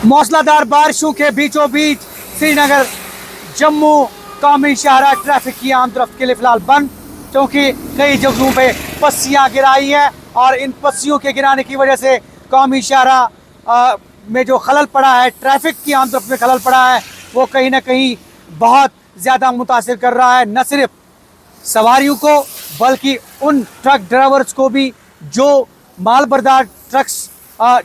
मौसलाधार बारिशों के बीचों बीच श्रीनगर जम्मू कौमी शाहरा ट्रैफिक की आम रफ्त के लिए फिलहाल बंद, क्योंकि कई जगहों पे पस्सियां गिराई हैं और इन पस्सियों के गिराने की वजह से कौमी शाहरा में जो खलल पड़ा है, ट्रैफिक की आम रफ्त में खलल पड़ा है, वो कहीं ना कहीं बहुत ज़्यादा मुतासिर कर रहा है, न सिर्फ सवारियों को बल्कि उन ट्रक ड्राइवर्स को भी जो माल बरदार ट्रक्स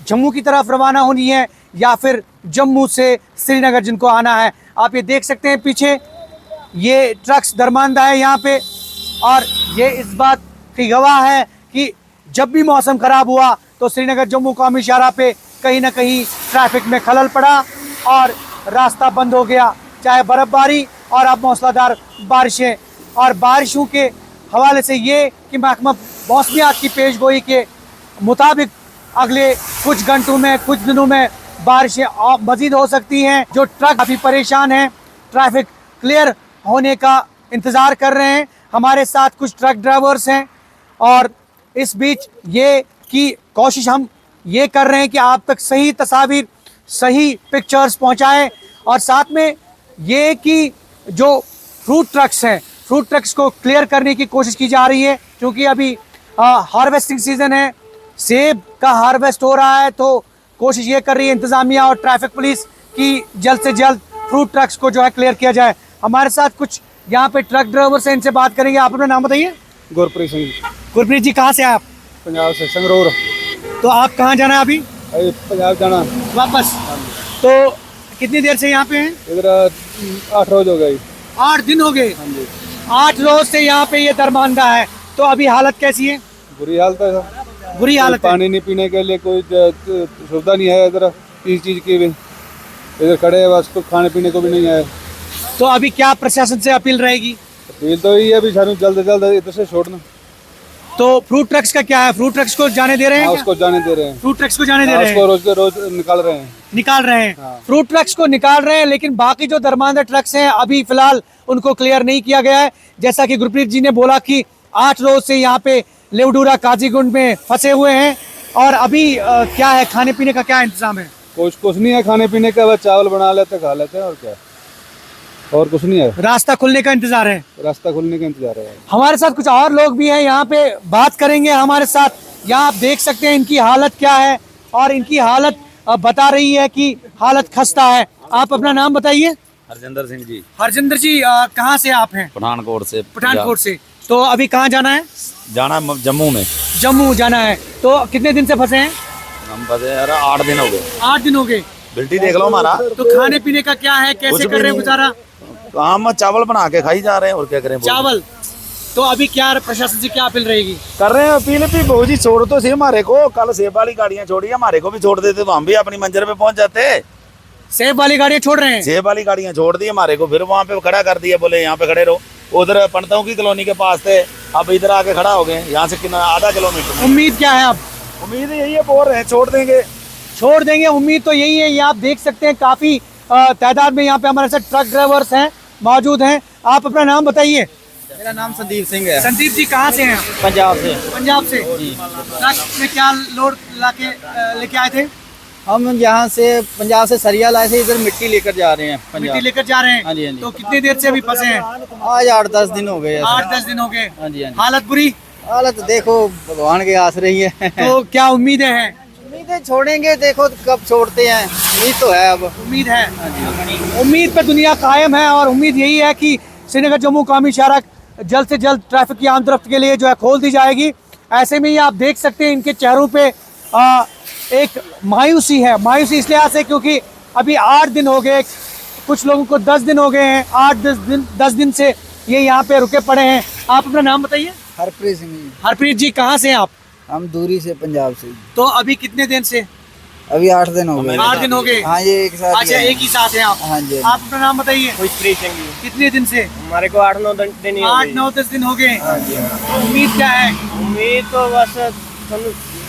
जम्मू की तरफ रवाना होनी है या फिर जम्मू से श्रीनगर जिनको आना है। आप ये देख सकते हैं पीछे ये ट्रक्स दरमांदा है यहाँ पे, और ये इस बात की गवाह है कि जब भी मौसम ख़राब हुआ तो श्रीनगर जम्मू कौमी शाहरा पे कहीं ना कहीं ट्रैफिक में खलल पड़ा और रास्ता बंद हो गया, चाहे बर्फ़बारी और अब मौसलाधार बारिशें। और बारिशों के हवाले से ये कि महकमा मौसमियात की पेशगोई के मुताबिक अगले कुछ घंटों में, कुछ दिनों में बारिशें मज़ीद हो सकती हैं। जो ट्रक काफ़ी परेशान हैं, ट्रैफिक क्लियर होने का इंतज़ार कर रहे हैं। हमारे साथ कुछ ट्रक ड्राइवर्स हैं और इस बीच ये की कोशिश हम ये कर रहे हैं कि आप तक सही तस्वीर, सही पिक्चर्स पहुंचाएं, और साथ में ये कि जो फ्रूट ट्रक्स हैं, फ्रूट ट्रक्स को क्लियर करने की कोशिश की जा रही है, क्योंकि अभी हार्वेस्टिंग सीज़न है, सेब का हार्वेस्ट हो रहा है, तो कोशिश ये कर रही है इंतज़ामिया और ट्रैफिक पुलिस की जल्द से जल्द फ्रूट ट्रक्स को जो है क्लियर किया जाए। हमारे साथ कुछ यहाँ पे ट्रक ड्राइवर्स हैं, इनसे बात करेंगे। आप अपना नाम बताइए। गुरप्रीत सिंह। गुरप्रीत जी, कहाँ से आप? पंजाब से, संगरूर। तो आप कहाँ जाना है अभी? पंजाब जाना वापस। तो कितनी देर से यहाँ पे हैं? इधर 8 रोज हो गए। 8 दिन हो गए। हाँ जी। 8 रोज से यहाँ पे ये दरमांदा है, तो अभी हालत कैसी है? बुरी हालत है सर। बुरी हालत है। पानी नहीं पीने के लिए कोई सुविधा नहीं है इधर, किसी चीज़ की भी। इधर खड़े हैं बस, कुछ खाने पीने को भी नहीं है। तो अभी क्या प्रशासन से अपील रहेगी? अपील तो यही है अभी सानू जल्द से जल्द इधर से छोड़ना। तो फ्रूट ट्रक्स का क्या है? फ्रूट ट्रक्स को जाने दे रहे हैं? उसको जाने दे रहे हैं। फ्रूट ट्रक्स को जाने दे रहे हैं, उसको रोज के रोज निकाल रहे हैं। निकाल रहे हैं। हाँ। फ्रूट ट्रक्स को निकाल रहे हैं, लेकिन बाकी जो दरमांदा ट्रक्स हैं अभी फिलहाल उनको क्लियर नहीं किया गया है। जैसा कि गुरप्रीत जी ने बोला कि 8 रोज से यहाँ पे लेवडूरा काजीगुंड में फंसे हुए हैं, और अभी क्या है, खाने पीने का क्या इंतजाम है? कुछ नहीं है खाने पीने का, बस चावल बना लेते खा लेते हैं, और क्या, और कुछ नहीं है। रास्ता खुलने का इंतजार है। रास्ता खुलने का इंतजार है। हमारे साथ कुछ और लोग भी हैं, यहाँ पे बात करेंगे हमारे साथ। यहाँ आप देख सकते हैं इनकी हालत क्या है, और इनकी हालत बता रही है कि हालत खस्ता है। आप अपना नाम बताइए। हरजिंदर सिंह जी। हरजिंदर जी, कहाँ से आप हैं? पठानकोट से। पठानकोट से। तो अभी कहाँ जाना है? जाना जम्मू में। जम्मू जाना है। तो कितने दिन से फंसे हैं? हम फंसे यार 8 दिन हो गए। 8 दिन हो गए। बिल्टी देख लो हमारा। तो खाने पीने का क्या है, कैसे कर रहे हैं गुजारा? तो हम चावल बना के खाई जा रहे हैं, और क्या करें। चावल। तो अभी क्या प्रशासन से क्या अपील रहेगी? कर रहे हैं अपील भी, बहु जी छोड़ तो सी हमारे को। कल सेब वाली गाड़ियाँ छोड़ी, हमारे को भी छोड़ देते तो हम भी अपनी मंजिल पे पहुंच जाते। सेब वाली गाड़ियाँ छोड़ रहे हैं? सेब वाली गाड़ियाँ छोड़ दी हमारे को, फिर वहाँ पे खड़ा कर दिया, बोले यहाँ पे खड़े रहो। उधर पंडितों की कॉलोनी के पास थे, अब इधर आके खड़ा हो गए। यहाँ से कितना, आधा किलोमीटर। उम्मीद क्या है अब? उम्मीद यही है, बोल रहे हैं छोड़ देंगे। छोड़ देंगे, उम्मीद तो यही है। ये आप देख सकते हैं काफी तादाद में यहाँ पे हमारे साथ ट्रक ड्राइवर्स हैं, मौजूद हैं। आप अपना नाम बताइए। मेरा नाम संदीप सिंह है। संदीप जी, कहाँ से हैं? पंजाब से। पंजाब से। ट्रक में क्या लोड लाके लेके आए थे? हम यहाँ से पंजाब से सरिया लाए थे, इधर मिट्टी लेकर जा रहे हैं। मिट्टी लेकर जा रहे हैं? हाँ जी, हाँ जी। तो कितनी देर से अभी फंसे हैं? आज 8-10 दिन हो गए। 8-10 दिन हो गए। हाँ जी, हाँ जी। हालत बुरी? हालत देखो भगवान के आस रही है। तो क्या उम्मीदें हैं? उम्मीदें छोड़ेंगे, देखो कब छोड़ते हैं। उम्मीद तो है, अब उम्मीद है। उम्मीद पे दुनिया कायम है, और उम्मीद यही है कि श्रीनगर जम्मू कौमी शाहरा जल्द से जल्द ट्रैफिक की आमदरफ्त के लिए जो है खोल दी जाएगी। ऐसे में ही आप देख सकते हैं इनके चेहरों पे एक मायूसी है। मायूसी इस लिहाज से क्योंकि अभी 8 दिन हो गए, कुछ लोगों को 10 दिन हो गए हैं। 8-10 दिन से ये यहाँ पे रुके पड़े हैं। आप अपना नाम बताइए। हरप्रीत सिंह। हरप्रीत जी, कहाँ से हैं आप? हम दूरी से, पंजाब से। तो अभी कितने दिन से? अभी 8 दिन हो गए। 8 दिन हो गए। हाँ, ये एक साथ। अच्छा, एक ही साथ हैं आप? हाँ जी। आप अपना नाम बताइए। खुशप्रीत सिंह जी। कितने दिन से? हमारे को 8-9 दिन ही हो गए। 8-9-10 दिन हो गए। हाँ जी। तो उम्मीद क्या है? उम्मीद तो बस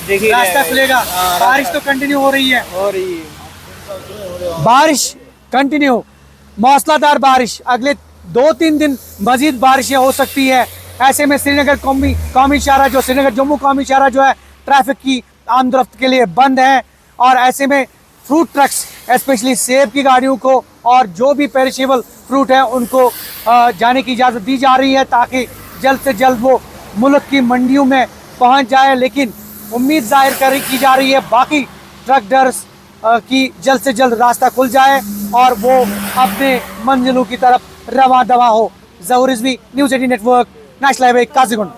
देखिए रास्ता खुलेगा। हाँ, बारिश तो कंटिन्यू हो रही है। हो रही है। बारिश कंटिन्यू, मौसलाधार बारिश। अगले 2-3 दिन मजीद बारिशें हो सकती है। ऐसे में श्रीनगर कौमी शाहरा, जो श्रीनगर जम्मू कौमी शाहरा जो है ट्रैफिक की आमदरफ्त के लिए बंद है, और ऐसे में फ्रूट ट्रक्स स्पेशली सेब की गाड़ियों को और जो भी पेरिशेबल फ्रूट है उनको जाने की इजाज़त दी जा रही है ताकि जल्द से जल्द वो मुल्क की मंडियों में पहुंच जाए। लेकिन उम्मीद जाहिर की जा रही है बाकी ट्रक ड्राइवर्स की जल्द से जल्द रास्ता खुल जाए और वो अपने मंजिलों की तरफ रवां दवा हो। Zahoor Rizvi, news 18 network, national highway Qazigund.